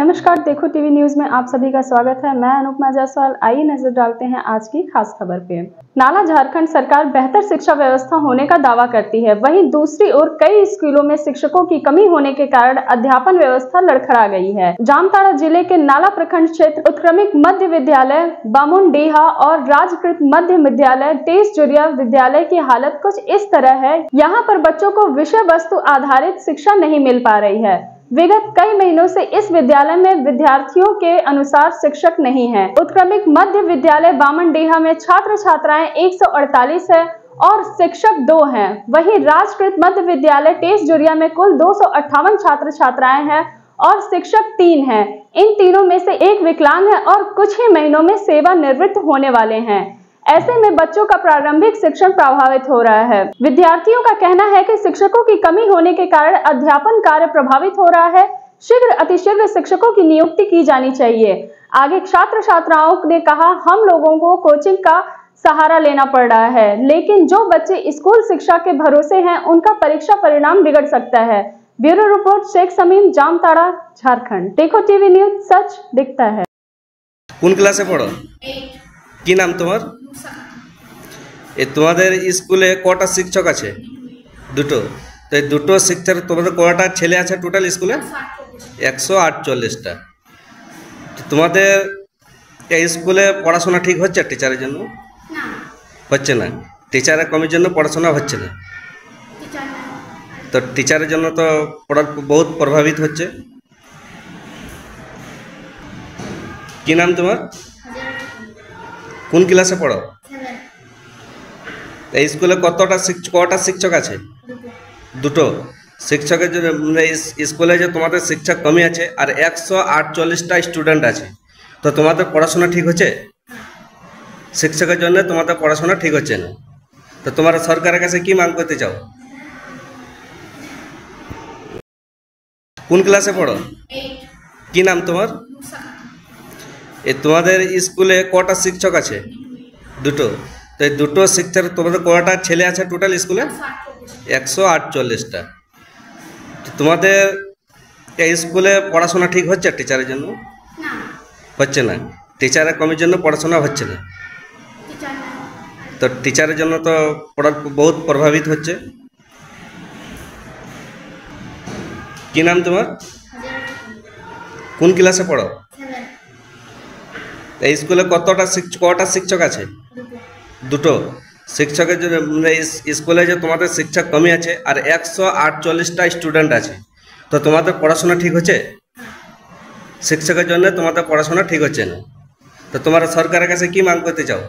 नमस्कार, देखो TV news में आप सभी का स्वागत है। मैं अनुपमा जायसवाल। आइए नजर डालते हैं आज की खास खबर पे। नाला झारखंड सरकार बेहतर शिक्षा व्यवस्था होने का दावा करती है, वहीं दूसरी ओर कई स्कूलों में शिक्षकों की कमी होने के कारण अध्यापन व्यवस्था लड़खड़ा गई है। जामताड़ा जिले के नाला प्रखंड क्षेत्र उत्क्रमिक मध्य विद्यालय बामुनडीहा और राजकृत मध्य विद्यालय टेसजुरिया विद्यालय की हालत कुछ इस तरह है। यहाँ पर बच्चों को विषय वस्तु आधारित शिक्षा नहीं मिल पा रही है। विगत कई महीनों से इस विद्यालय में विद्यार्थियों के अनुसार शिक्षक नहीं है। उत्क्रमिक मध्य विद्यालय बामुनडीहा में छात्र छात्राएं 148 है और शिक्षक 2 हैं। वहीं राजकृत मध्य विद्यालय टेसजुरिया में कुल 258 छात्र छात्राएं हैं और शिक्षक 3 हैं। इन तीनों में से एक विकलांग है और कुछ ही महीनों में सेवानिवृत्त होने वाले हैं। ऐसे में बच्चों का प्रारंभिक शिक्षण प्रभावित हो रहा है। विद्यार्थियों का कहना है कि शिक्षकों की कमी होने के कारण अध्यापन कार्य प्रभावित हो रहा है। शीघ्र अतिशीघ्र शिक्षकों की नियुक्ति की जानी चाहिए। आगे छात्र छात्राओं ने कहा, हम लोगों को कोचिंग का सहारा लेना पड़ रहा है, लेकिन जो बच्चे स्कूल शिक्षा के भरोसे हैं उनका परीक्षा परिणाम बिगड़ सकता है। Bureau report, Sheikh Samim, Jamtara, Jharkhand. Dekho TV news, सच दिखता है। কোন ক্লাসে পড়ো? কি নাম তোমার? তোমাদের স্কুলে কটা শিক্ষক আছে? দুটো। তো এই দুটো শিক্ষক, তোমাদের কটা ছেলে আছে টোটাল স্কুলে? 148টা। তোমাদের এই স্কুলে পড়াশোনা ঠিক হচ্ছে টিচারের জন্য? হচ্ছে না। টিচারের কমির জন্য পড়াশোনা হচ্ছে না। তো টিচারের জন্য তো পড়ার বহুত প্রভাবিত হচ্ছে। কি নাম তোমার? কোন ক্লাসে পড়ো? এই স্কুলে কটা শিক্ষক আছে? দুটো। শিক্ষকের জন্য স্কুলে যে তোমাদের শিক্ষক কমই আছে আর 148টা স্টুডেন্ট আছে, তো তোমাদের পড়াশোনা ঠিক হচ্ছে? শিক্ষকের জন্য তোমাদের পড়াশোনা ঠিক হচ্ছে না। তো তোমরা সরকারের কাছে কি মাং করতে চাও? কোন ক্লাসে পড়ো? কি নাম তোমার? তোমাদের স্কুলে কটা শিক্ষক আছে? দুটো। তো এই দুটো শিক্ষক, তোমাদের কটা ছেলে আছে টোটাল স্কুলে? 148টা। তোমাদের এই স্কুলে পড়াশোনা ঠিক হচ্ছে টিচারের জন্য? হচ্ছে না। টিচারের কমির জন্য পড়াশোনা হচ্ছে না। তো টিচারের জন্য তো পড়ার বহুত প্রভাবিত হচ্ছে। কি নাম তোমার? কোন ক্লাসে পড়ো? এই স্কুলে কটা শিক্ষক আছে? দুটো। শিক্ষকের জন্য স্কুলে যে তোমাদের শিক্ষক কমই আছে আর 148টা স্টুডেন্ট আছে, তো তোমাদের পড়াশোনা ঠিক হচ্ছে? শিক্ষকের জন্য তোমাদের পড়াশোনা ঠিক হচ্ছে না। তো তোমরা সরকারের কাছে কি মাং করতে চাও?